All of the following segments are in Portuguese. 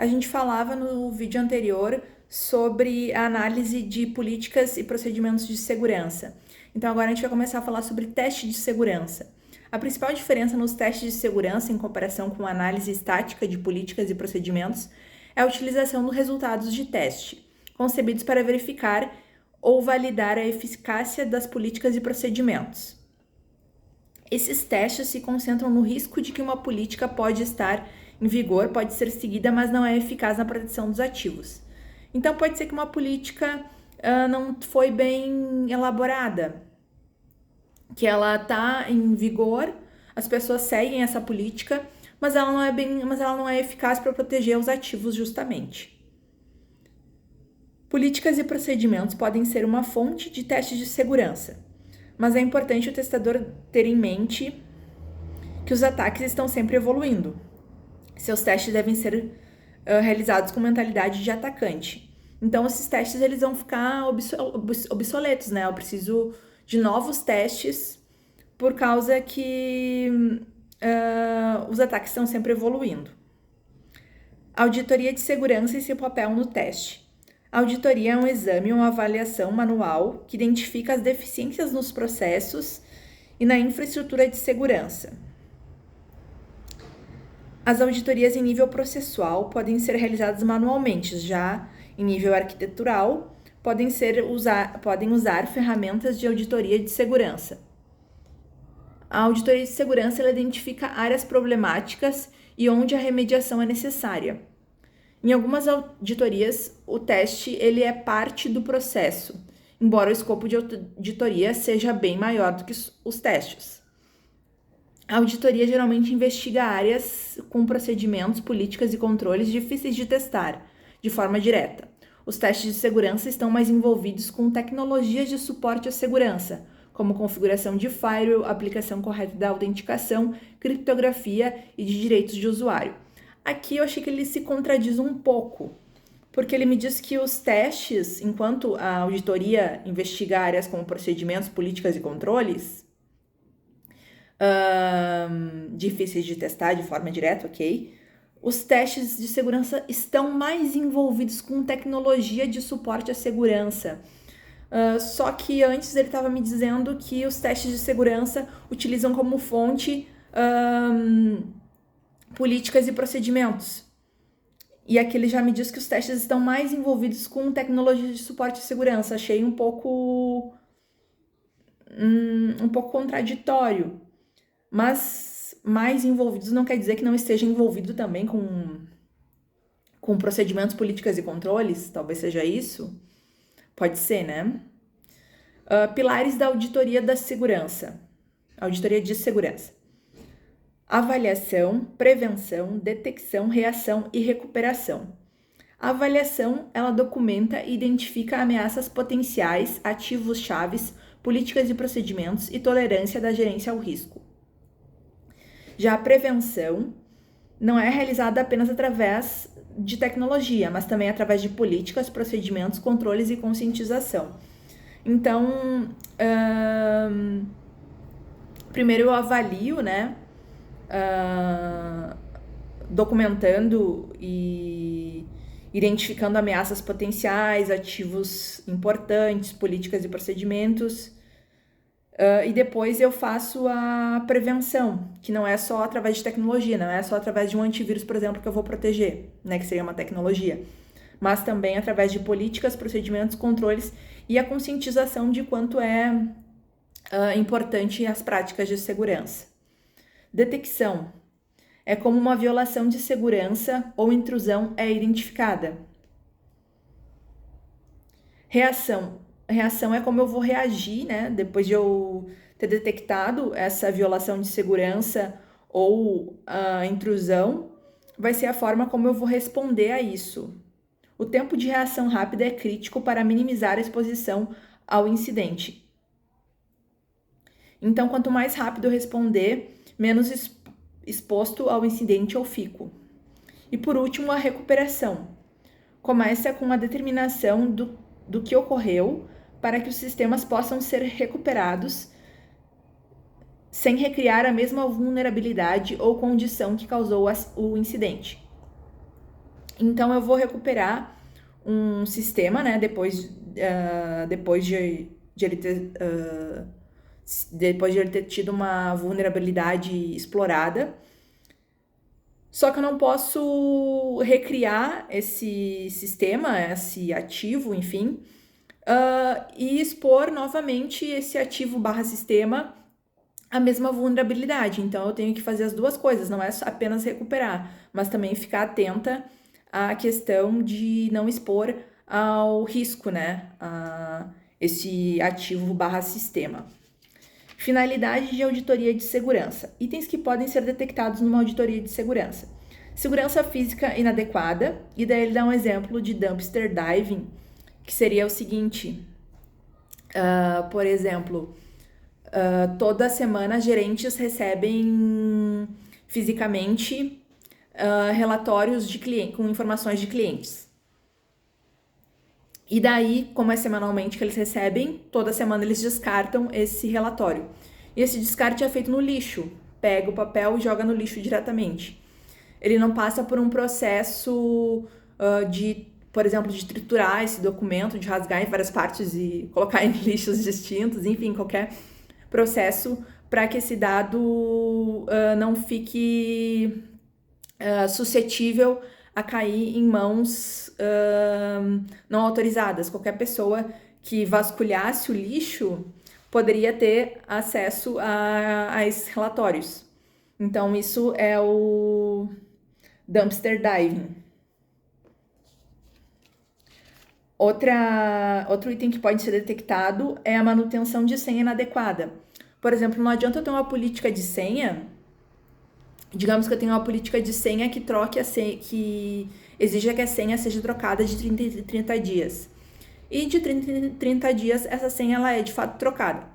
A gente falava no vídeo anterior sobre a análise de políticas e procedimentos de segurança. Então agora a gente vai começar a falar sobre teste de segurança. A principal diferença nos testes de segurança em comparação com a análise estática de políticas e procedimentos é a utilização dos resultados de teste, concebidos para verificar ou validar a eficácia das políticas e procedimentos. Esses testes se concentram no risco de que uma política pode estar em vigor, pode ser seguida, mas não é eficaz na proteção dos ativos. Então, pode ser que uma política não foi bem elaborada, que ela está em vigor, as pessoas seguem essa política, mas ela não é eficaz para proteger os ativos justamente. Políticas e procedimentos podem ser uma fonte de testes de segurança, mas é importante o testador ter em mente que os ataques estão sempre evoluindo. Seus testes devem ser realizados com mentalidade de atacante. Então, esses testes eles vão ficar obsoletos, né? Eu preciso de novos testes por causa que os ataques estão sempre evoluindo. Auditoria de segurança e seu papel no teste. A auditoria é um exame ou uma avaliação manual que identifica as deficiências nos processos e na infraestrutura de segurança. As auditorias em nível processual podem ser realizadas manualmente, já em nível arquitetural, podem usar ferramentas de auditoria de segurança. A auditoria de segurança ela identifica áreas problemáticas e onde a remediação é necessária. Em algumas auditorias, o teste ele é parte do processo, embora o escopo de auditoria seja bem maior do que os testes. A auditoria geralmente investiga áreas com procedimentos, políticas e controles difíceis de testar, de forma direta. Os testes de segurança estão mais envolvidos com tecnologias de suporte à segurança, como configuração de firewall, aplicação correta da autenticação, criptografia e de direitos de usuário. Aqui eu achei que ele se contradiz um pouco, porque ele me diz que os testes, enquanto a auditoria investiga áreas como procedimentos, políticas e controles, difíceis de testar de forma direta, ok? Os testes de segurança estão mais envolvidos com tecnologia de suporte à segurança. Só que antes ele estava me dizendo que os testes de segurança utilizam como fonte políticas e procedimentos. E aqui ele já me diz que os testes estão mais envolvidos com tecnologia de suporte à segurança. Achei um pouco contraditório. Mas mais envolvidos não quer dizer que não esteja envolvido também com procedimentos, políticas e controles. Talvez seja isso. Pode ser, né? Pilares da auditoria da segurança. Auditoria de segurança. Avaliação, prevenção, detecção, reação e recuperação. A avaliação, ela documenta e identifica ameaças potenciais, ativos chaves, políticas e procedimentos e tolerância da gerência ao risco. Já a prevenção não é realizada apenas através de tecnologia, mas também através de políticas, procedimentos, controles e conscientização. Então, primeiro eu avalio, né? Documentando e identificando ameaças potenciais, ativos importantes, políticas e procedimentos. E depois eu faço a prevenção, que não é só através de tecnologia, não é só através de um antivírus, por exemplo, que eu vou proteger, né, que seria uma tecnologia, mas também através de políticas, procedimentos, controles e a conscientização de quanto é importante as práticas de segurança. Detecção é como uma violação de segurança ou intrusão é identificada. Reação é como eu vou reagir, né? Depois de eu ter detectado essa violação de segurança ou a intrusão, vai ser a forma como eu vou responder a isso. O tempo de reação rápida é crítico para minimizar a exposição ao incidente. Então, quanto mais rápido eu responder, menos exposto ao incidente eu fico. E por último, a recuperação. Começa com a determinação do que ocorreu para que os sistemas possam ser recuperados sem recriar a mesma vulnerabilidade ou condição que causou o incidente. Então, eu vou recuperar um sistema, né, depois de ele ter tido uma vulnerabilidade explorada. Só que eu não posso recriar esse sistema, esse ativo, enfim, e expor novamente esse ativo barra sistema a mesma vulnerabilidade. Então, eu tenho que fazer as duas coisas, não é apenas recuperar, mas também ficar atenta à questão de não expor ao risco, né? Esse ativo barra sistema. Finalidade de auditoria de segurança. Itens que podem ser detectados numa auditoria de segurança. Segurança física inadequada, e daí ele dá um exemplo de dumpster diving, que seria o seguinte, por exemplo, toda semana gerentes recebem fisicamente relatórios de cliente, com informações de clientes. E daí, como é semanalmente que eles recebem, toda semana eles descartam esse relatório. E esse descarte é feito no lixo. Pega o papel e joga no lixo diretamente. Ele não passa por um processo por exemplo, de triturar esse documento, de rasgar em várias partes e colocar em lixos distintos, enfim, qualquer processo para que esse dado não fique suscetível a cair em mãos não autorizadas. Qualquer pessoa que vasculhasse o lixo poderia ter acesso a esses relatórios. Então, isso é o dumpster diving. Outro item que pode ser detectado é a manutenção de senha inadequada. Por exemplo, não adianta eu ter uma política de senha. Digamos que eu tenho uma política de senha que troque a senha, que exija que a senha seja trocada de 30 em 30 dias. E de 30 em 30 dias essa senha ela é de fato trocada.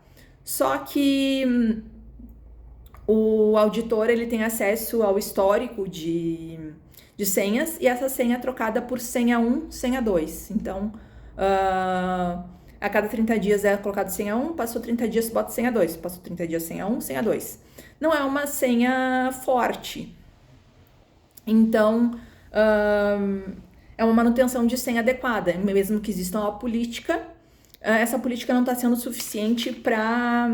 Só que o auditor ele tem acesso ao histórico de senhas e essa senha é trocada por senha 1, senha 2. Então, a cada 30 dias é colocado senha 1, passou 30 dias bota senha 2, passou 30 dias senha 1, senha 2. Não é uma senha forte. Então, é uma manutenção de senha adequada. Mesmo que exista uma política, essa política não está sendo suficiente para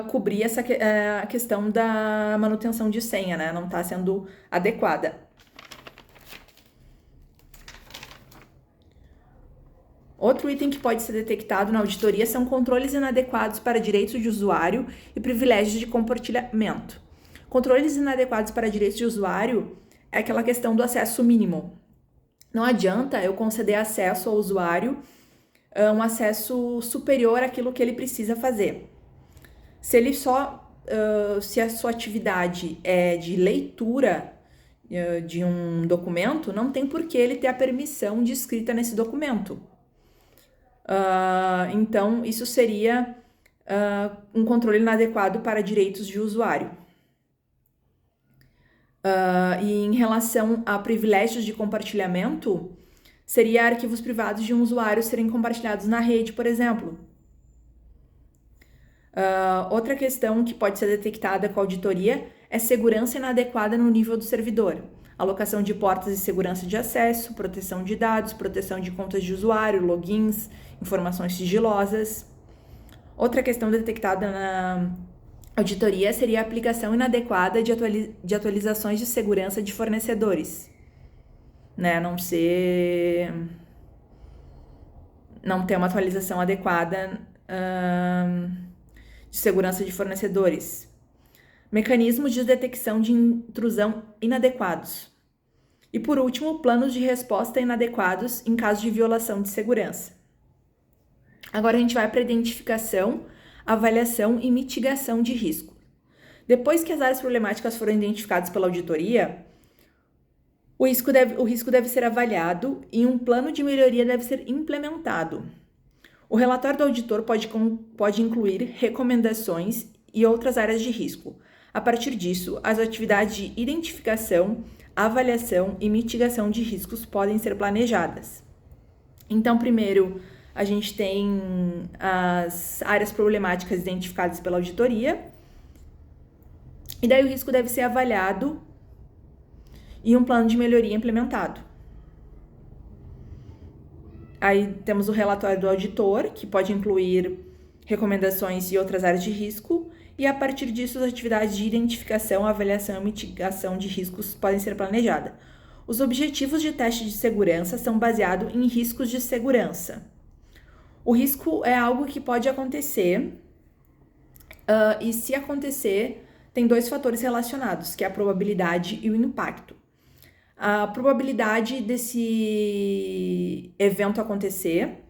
cobrir a questão da manutenção de senha, né? Não está sendo adequada. Outro item que pode ser detectado na auditoria são controles inadequados para direitos de usuário e privilégios de compartilhamento. Controles inadequados para direitos de usuário é aquela questão do acesso mínimo. Não adianta eu conceder acesso ao usuário, um acesso superior àquilo que ele precisa fazer. Se a sua atividade é de leitura de um documento, não tem por que ele ter a permissão de escrita nesse documento. Então, isso seria um controle inadequado para direitos de usuário. E em relação a privilégios de compartilhamento, seria arquivos privados de um usuário serem compartilhados na rede, por exemplo. Outra questão que pode ser detectada com a auditoria é segurança inadequada no nível do servidor. Alocação de portas e segurança de acesso, proteção de dados, proteção de contas de usuário, logins, informações sigilosas. Outra questão detectada na auditoria seria a aplicação inadequada de atualizações de segurança de fornecedores. Né? Não ter uma atualização adequada de segurança de fornecedores. Mecanismos de detecção de intrusão inadequados. E, por último, planos de resposta inadequados em caso de violação de segurança. Agora a gente vai para a identificação, avaliação e mitigação de risco. Depois que as áreas problemáticas foram identificadas pela auditoria, o risco deve ser avaliado e um plano de melhoria deve ser implementado. O relatório do auditor pode incluir recomendações e outras áreas de risco. A partir disso, as atividades de identificação, avaliação e mitigação de riscos podem ser planejadas. Então, primeiro, a gente tem as áreas problemáticas identificadas pela auditoria, e daí o risco deve ser avaliado e um plano de melhoria implementado. Aí temos o relatório do auditor, que pode incluir recomendações e outras áreas de risco, e a partir disso as atividades de identificação, avaliação e mitigação de riscos podem ser planejadas. Os objetivos de teste de segurança são baseados em riscos de segurança. O risco é algo que pode acontecer, e se acontecer, tem dois fatores relacionados, que é a probabilidade e o impacto. A probabilidade desse evento acontecer,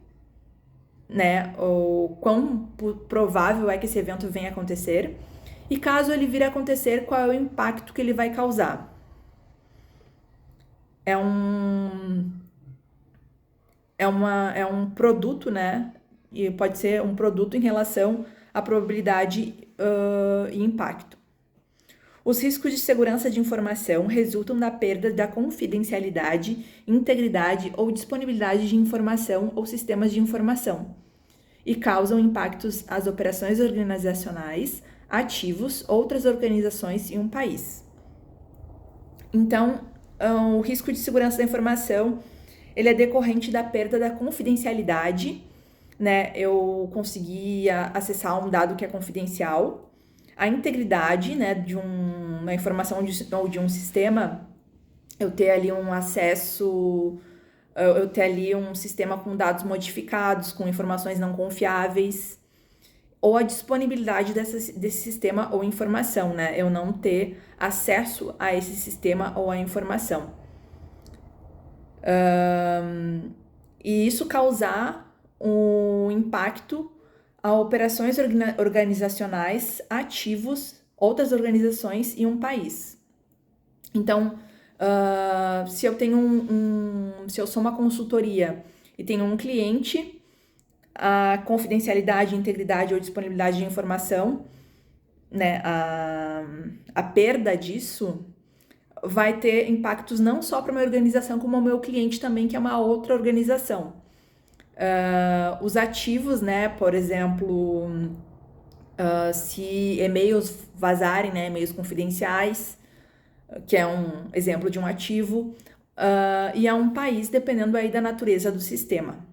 né, ou quão provável é que esse evento venha a acontecer, e caso ele vir a acontecer, qual é o impacto que ele vai causar. É um produto, né, e pode ser um produto em relação à probabilidade e impacto. Os riscos de segurança de informação resultam da perda da confidencialidade, integridade ou disponibilidade de informação ou sistemas de informação e causam impactos às operações organizacionais, ativos, outras organizações e um país. Então, o risco de segurança da informação, ele é decorrente da perda da confidencialidade, né? Eu conseguia acessar um dado que é confidencial, a integridade, né, de uma informação ou de um sistema, eu ter ali um acesso, eu ter ali um sistema com dados modificados, com informações não confiáveis, ou a disponibilidade desse sistema ou informação, né, eu não ter acesso a esse sistema ou a informação. E isso causar um impacto a operações organizacionais, ativos, outras organizações e um país. Então, se eu tenho se eu sou uma consultoria e tenho um cliente, a confidencialidade, integridade ou disponibilidade de informação, né, a perda disso vai ter impactos não só para a minha organização, como ao meu cliente também, que é uma outra organização. Os ativos, né, por exemplo, se e-mails vazarem, né, e-mails confidenciais, que é um exemplo de um ativo, e a um país, dependendo aí da natureza do sistema.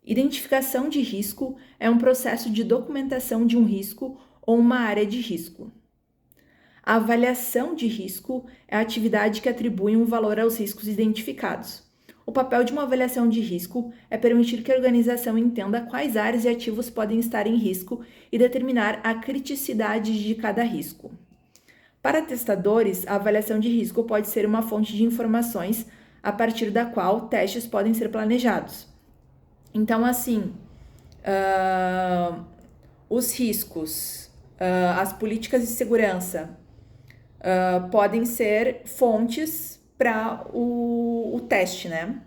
Identificação de risco é um processo de documentação de um risco ou uma área de risco. A avaliação de risco é a atividade que atribui um valor aos riscos identificados. O papel de uma avaliação de risco é permitir que a organização entenda quais áreas e ativos podem estar em risco e determinar a criticidade de cada risco. Para testadores, a avaliação de risco pode ser uma fonte de informações a partir da qual testes podem ser planejados. Então, assim, os riscos, as políticas de segurança podem ser fontes para o teste, né?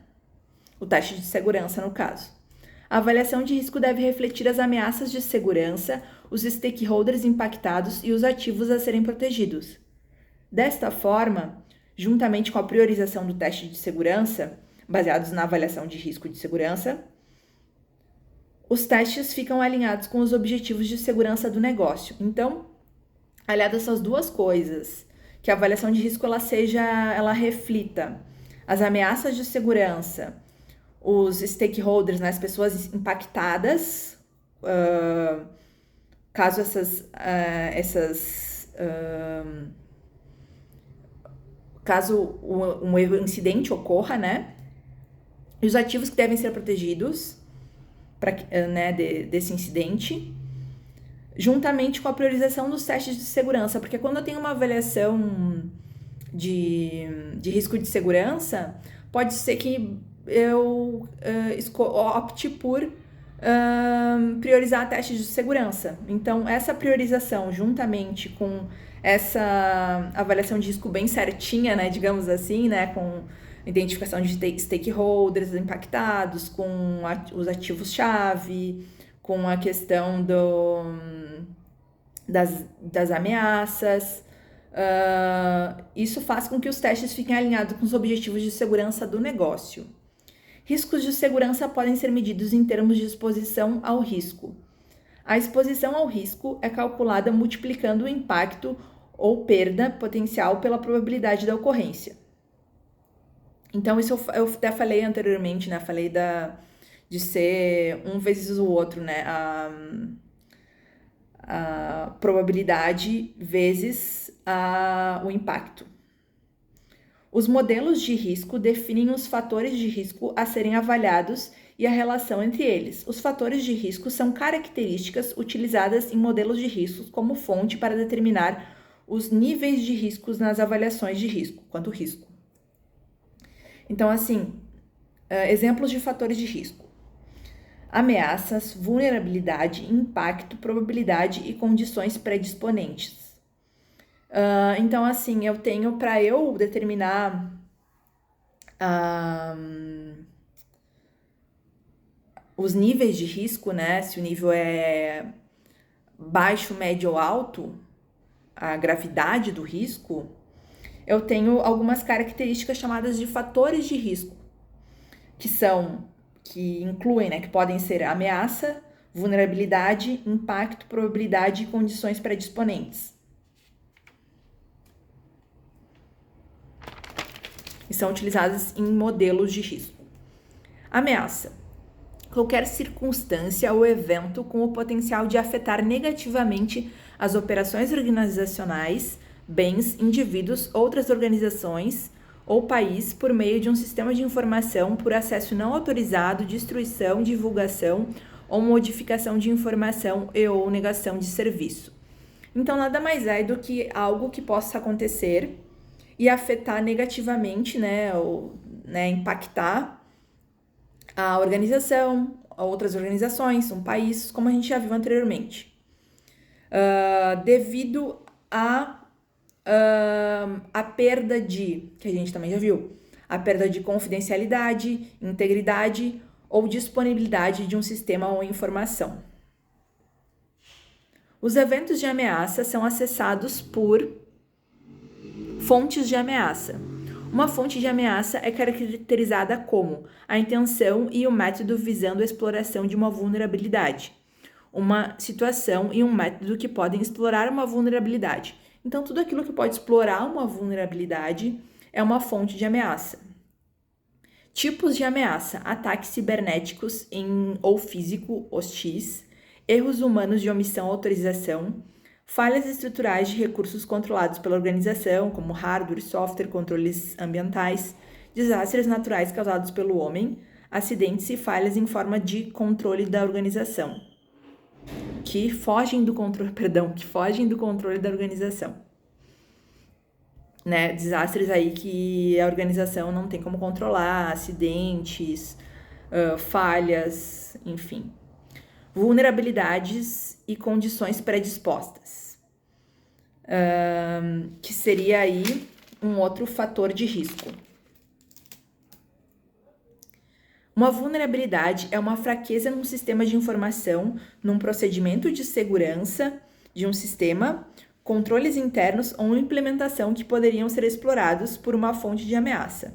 O teste de segurança, no caso. A avaliação de risco deve refletir as ameaças de segurança, os stakeholders impactados e os ativos a serem protegidos. Desta forma, juntamente com a priorização do teste de segurança, baseados na avaliação de risco de segurança, os testes ficam alinhados com os objetivos de segurança do negócio. Então, aliado a essas duas coisas, que a avaliação de risco ela reflita as ameaças de segurança, os stakeholders, né, as pessoas impactadas, caso caso um incidente ocorra, né, e os ativos que devem ser protegidos desse incidente, juntamente com a priorização dos testes de segurança, porque quando eu tenho uma avaliação de risco de segurança, pode ser que eu opte por priorizar testes de segurança. Então, essa priorização, juntamente com essa avaliação de risco bem certinha, né, digamos assim, né, com identificação de stakeholders impactados, com os ativos-chave, com a questão das ameaças. Isso faz com que os testes fiquem alinhados com os objetivos de segurança do negócio. Riscos de segurança podem ser medidos em termos de exposição ao risco. A exposição ao risco é calculada multiplicando o impacto ou perda potencial pela probabilidade da ocorrência. Então, isso eu até falei anteriormente, né? Falei de ser um vezes o outro, né? A probabilidade vezes o impacto. Os modelos de risco definem os fatores de risco a serem avaliados e a relação entre eles. Os fatores de risco são características utilizadas em modelos de risco como fonte para determinar os níveis de riscos nas avaliações de risco, quanto risco. Então, assim, exemplos de fatores de risco: ameaças, vulnerabilidade, impacto, probabilidade e condições predisponentes. Então, assim, eu tenho para eu determinar os níveis de risco, né? Se o nível é baixo, médio ou alto, a gravidade do risco, eu tenho algumas características chamadas de fatores de risco, que incluem, né, que podem ser ameaça, vulnerabilidade, impacto, probabilidade e condições predisponentes. E são utilizadas em modelos de risco. Ameaça: qualquer circunstância ou evento com o potencial de afetar negativamente as operações organizacionais, bens, indivíduos, outras organizações ou país por meio de um sistema de informação por acesso não autorizado, destruição, divulgação ou modificação de informação e ou negação de serviço. Então, nada mais é do que algo que possa acontecer e afetar negativamente, impactar a organização, outras organizações, um país, como a gente já viu anteriormente. Devido a perda que a gente também já viu, a perda de confidencialidade, integridade ou disponibilidade de um sistema ou informação. Os eventos de ameaça são acessados por fontes de ameaça. Uma fonte de ameaça é caracterizada como a intenção e o método visando a exploração de uma vulnerabilidade, uma situação e um método que podem explorar uma vulnerabilidade. Então, tudo aquilo que pode explorar uma vulnerabilidade é uma fonte de ameaça. Tipos de ameaça: ataques cibernéticos ou físico hostis, erros humanos de omissão ou autorização, falhas estruturais de recursos controlados pela organização, como hardware, software, controles ambientais, desastres naturais causados pelo homem, acidentes e falhas em forma de controle da organização, que fogem do controle da organização. Né? Desastres aí que a organização não tem como controlar, acidentes, falhas, enfim. Vulnerabilidades e condições predispostas, que seria aí um outro fator de risco. Uma vulnerabilidade é uma fraqueza num sistema de informação, num procedimento de segurança de um sistema, controles internos ou implementação que poderiam ser explorados por uma fonte de ameaça.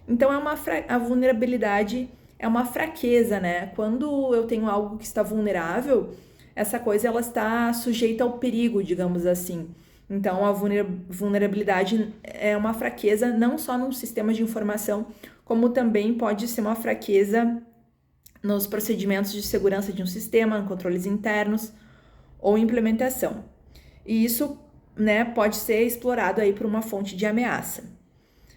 Então, a vulnerabilidade é uma fraqueza, né? Quando eu tenho algo que está vulnerável, essa coisa ela está sujeita ao perigo, digamos assim. Então, a vulnerabilidade é uma fraqueza não só num sistema de informação, como também pode ser uma fraqueza nos procedimentos de segurança de um sistema, controles internos ou implementação. E isso, né, pode ser explorado aí por uma fonte de ameaça.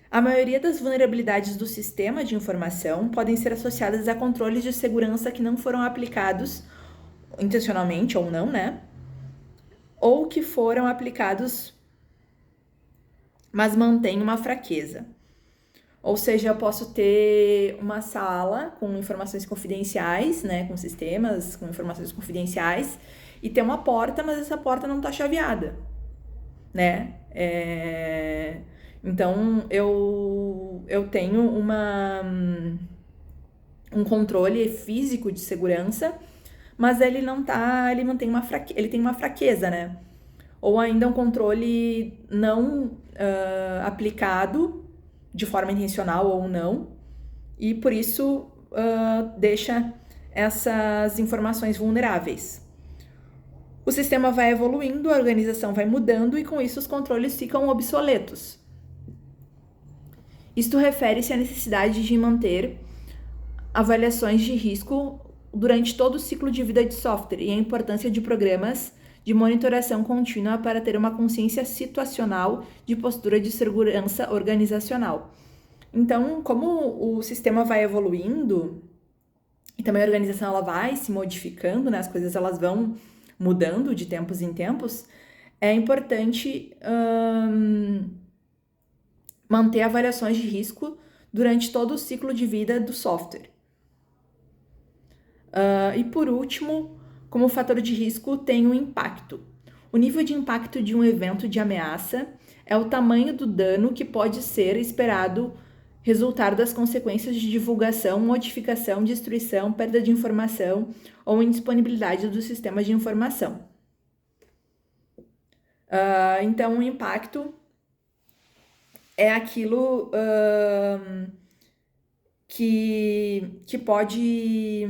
A maioria das vulnerabilidades do sistema de informação podem ser associadas a controles de segurança que não foram aplicados intencionalmente ou não, né? Ou que foram aplicados, mas mantêm uma fraqueza. Ou seja, eu posso ter uma sala com informações confidenciais, né? Com sistemas, com informações confidenciais, e ter uma porta, mas essa porta não está chaveada, né? Então, eu tenho um controle físico de segurança, mas ele tem uma fraqueza, né? Ou ainda um controle não aplicado de forma intencional ou não, e por isso deixa essas informações vulneráveis. O sistema vai evoluindo, a organização vai mudando e com isso os controles ficam obsoletos. Isto refere-se à necessidade de manter avaliações de risco durante todo o ciclo de vida de software e a importância de programas de monitoração contínua para ter uma consciência situacional de postura de segurança organizacional. Então, como o sistema vai evoluindo e também a organização ela vai se modificando, né? As coisas elas vão mudando de tempos em tempos, é importante manter avaliações de risco durante todo o ciclo de vida do software. E por último, como fator de risco tem o impacto. O nível de impacto de um evento de ameaça é o tamanho do dano que pode ser esperado resultar das consequências de divulgação, modificação, destruição, perda de informação ou indisponibilidade do sistema de informação. Então, o impacto é aquilo que pode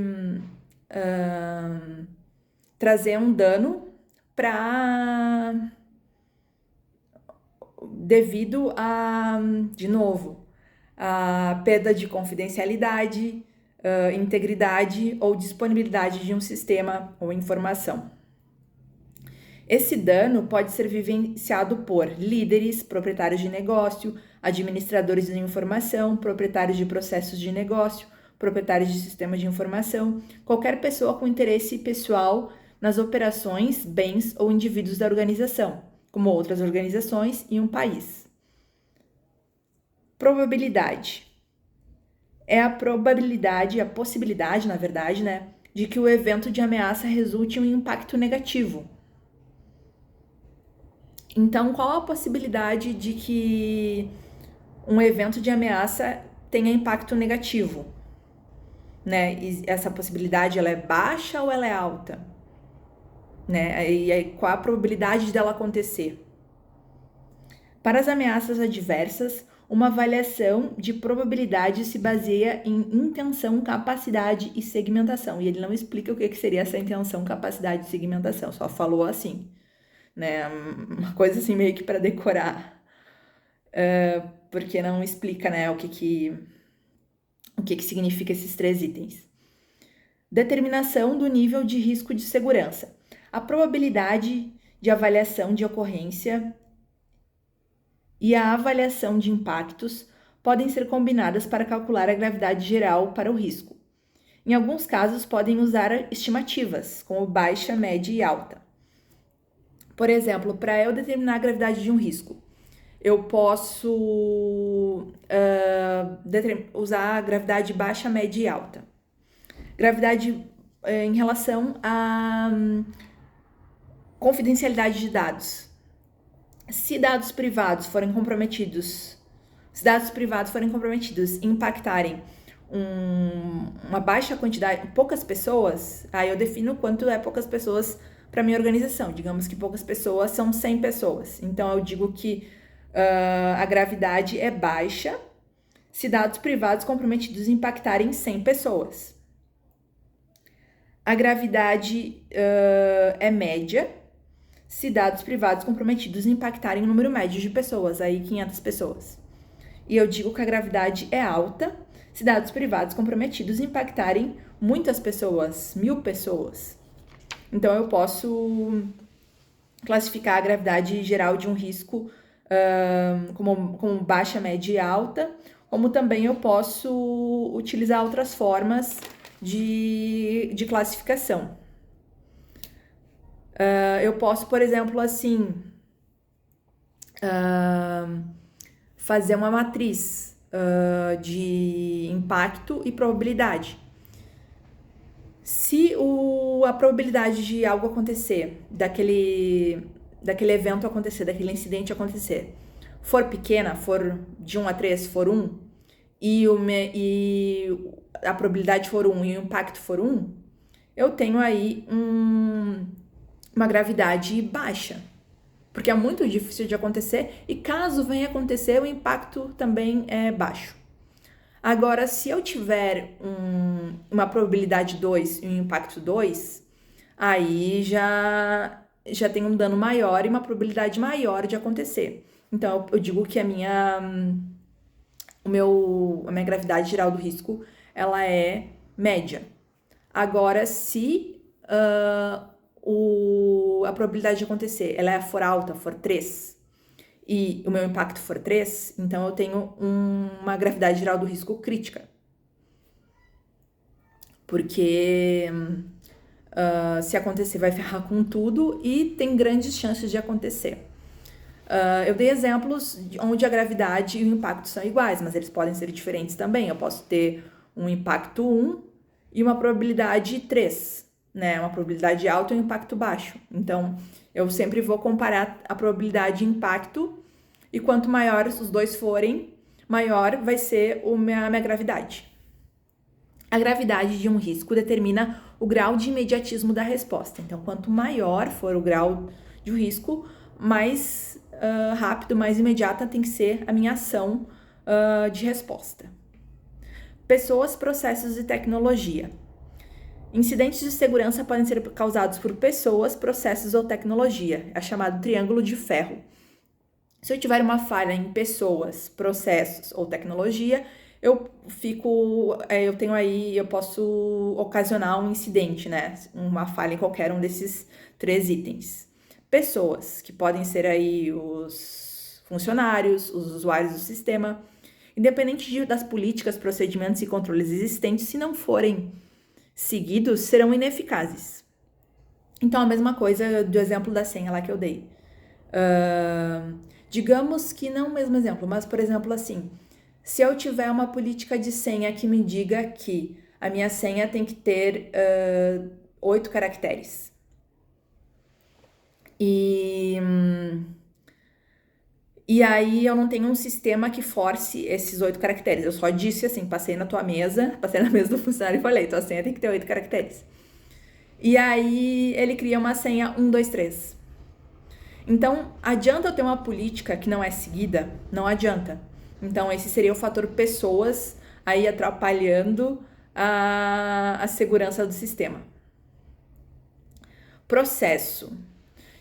trazer um dano devido a, de novo, a perda de confidencialidade, integridade ou disponibilidade de um sistema ou informação. Esse dano pode ser vivenciado por líderes, proprietários de negócio, administradores de informação, proprietários de processos de negócio, proprietários de sistemas de informação, qualquer pessoa com interesse pessoal nas operações, bens ou indivíduos da organização, como outras organizações e um país. Probabilidade. É a probabilidade, a possibilidade, na verdade, né, de que o evento de ameaça resulte em um impacto negativo. Então, qual a possibilidade de que um evento de ameaça tenha impacto negativo? Né? E essa possibilidade ela é baixa ou ela é alta? Né? E aí, qual a probabilidade dela acontecer? Para as ameaças adversas, uma avaliação de probabilidade se baseia em intenção, capacidade e segmentação. E ele não explica o que seria essa intenção, capacidade e segmentação, só falou assim. Né? Uma coisa assim meio que para decorar, porque não explica, né, o que significa esses 3 itens. Determinação do nível de risco de segurança. A probabilidade de avaliação de ocorrência e a avaliação de impactos podem ser combinadas para calcular a gravidade geral para o risco. Em alguns casos, podem usar estimativas, como baixa, média e alta. Por exemplo, para eu determinar a gravidade de um risco, eu posso usar a gravidade baixa, média e alta. Gravidade em relação à confidencialidade de dados. Se dados privados forem comprometidos e impactarem uma baixa quantidade, poucas pessoas, aí eu defino quanto é poucas pessoas para minha organização. Digamos que poucas pessoas são 100 pessoas. Então, eu digo que a gravidade é baixa se dados privados comprometidos impactarem 100 pessoas. A gravidade é média se dados privados comprometidos impactarem um número médio de pessoas, aí 500 pessoas. E eu digo que a gravidade é alta se dados privados comprometidos impactarem muitas pessoas, 1000 pessoas. Então, eu posso classificar a gravidade geral de um risco como baixa, média e alta, como também eu posso utilizar outras formas de classificação. Eu posso, por exemplo, assim, fazer uma matriz de impacto e probabilidade. Se a probabilidade de algo acontecer, daquele evento acontecer, daquele incidente acontecer, for pequena, for de 1 a 3, for 1, e a probabilidade for 1 e o impacto for 1, eu tenho aí uma gravidade baixa, porque é muito difícil de acontecer e caso venha acontecer, o impacto também é baixo. Agora, se eu tiver uma probabilidade 2 e um impacto 2, aí já já tem um dano maior e uma probabilidade maior de acontecer. Então, eu digo que a minha gravidade geral do risco, ela é média. Agora, se a probabilidade de acontecer ela for alta, for 3, e o meu impacto for 3, então eu tenho uma gravidade geral do risco crítica. Porque se acontecer vai ferrar com tudo e tem grandes chances de acontecer. Eu dei exemplos onde a gravidade e o impacto são iguais, mas eles podem ser diferentes também. Eu posso ter um impacto 1 e uma probabilidade 3, né? Uma probabilidade alta e um impacto baixo. Então, eu sempre vou comparar a probabilidade e impacto, e quanto maior os dois forem, maior vai ser a minha gravidade. A gravidade de um risco determina o grau de imediatismo da resposta. Então, quanto maior for o grau de risco, mais rápido, mais imediata tem que ser a minha ação de resposta. Pessoas, processos e tecnologia. Incidentes de segurança podem ser causados por pessoas, processos ou tecnologia. É chamado triângulo de ferro. Se eu tiver uma falha em pessoas, processos ou tecnologia, eu posso ocasionar um incidente, né? Uma falha em qualquer um desses 3 itens. Pessoas, que podem ser aí os funcionários, os usuários do sistema, independente das políticas, procedimentos e controles existentes, se não forem seguidos, serão ineficazes. Então, a mesma coisa do exemplo da senha lá que eu dei. Digamos que não o mesmo exemplo, mas, por exemplo, assim, se eu tiver uma política de senha que me diga que a minha senha tem que ter 8 caracteres. E aí eu não tenho um sistema que force esses 8 caracteres. Eu só disse assim, passei na mesa do funcionário e falei, tua senha tem que ter 8 caracteres. E aí ele cria uma senha 1, 2, 3. Então, adianta eu ter uma política que não é seguida? Não adianta. Então, esse seria o fator pessoas aí atrapalhando a segurança do sistema. Processo.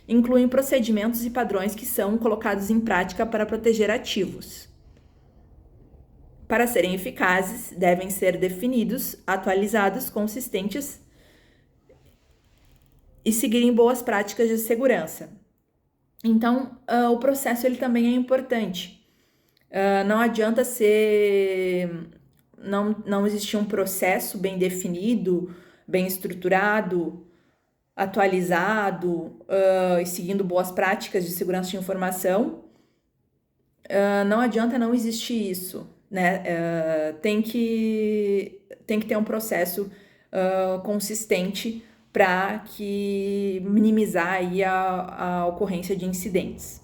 Incluem procedimentos e padrões que são colocados em prática para proteger ativos. Para serem eficazes, devem ser definidos, atualizados, consistentes e seguirem boas práticas de segurança. Então, o processo ele também é importante. Não adianta não existir um processo bem definido, bem estruturado, atualizado e seguindo boas práticas de segurança de informação. Não adianta não existir isso, né? Tem que ter um processo consistente para minimizar aí a ocorrência de incidentes.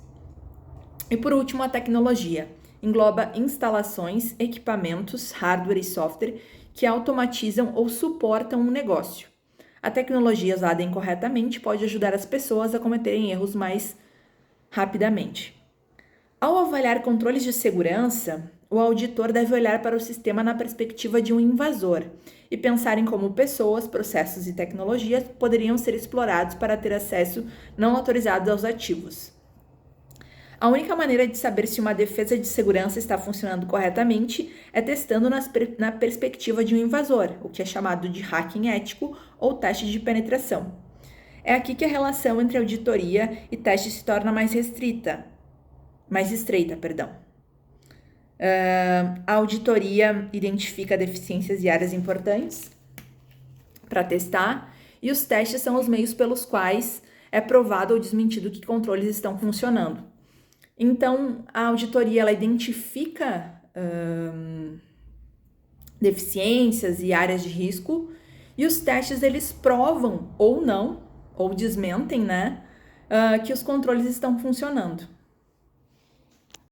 E por último, a tecnologia. Engloba instalações, equipamentos, hardware e software que automatizam ou suportam um negócio. A tecnologia usada incorretamente pode ajudar as pessoas a cometerem erros mais rapidamente. Ao avaliar controles de segurança, o auditor deve olhar para o sistema na perspectiva de um invasor e pensar em como pessoas, processos e tecnologias poderiam ser explorados para ter acesso não autorizado aos ativos. A única maneira de saber se uma defesa de segurança está funcionando corretamente é testando na perspectiva de um invasor, o que é chamado de hacking ético ou teste de penetração. É aqui que a relação entre auditoria e teste se torna mais estreita. A auditoria identifica deficiências e áreas importantes para testar, e os testes são os meios pelos quais é provado ou desmentido que controles estão funcionando. Então, a auditoria ela identifica deficiências e áreas de risco, e os testes eles provam ou não, ou desmentem, né, que os controles estão funcionando.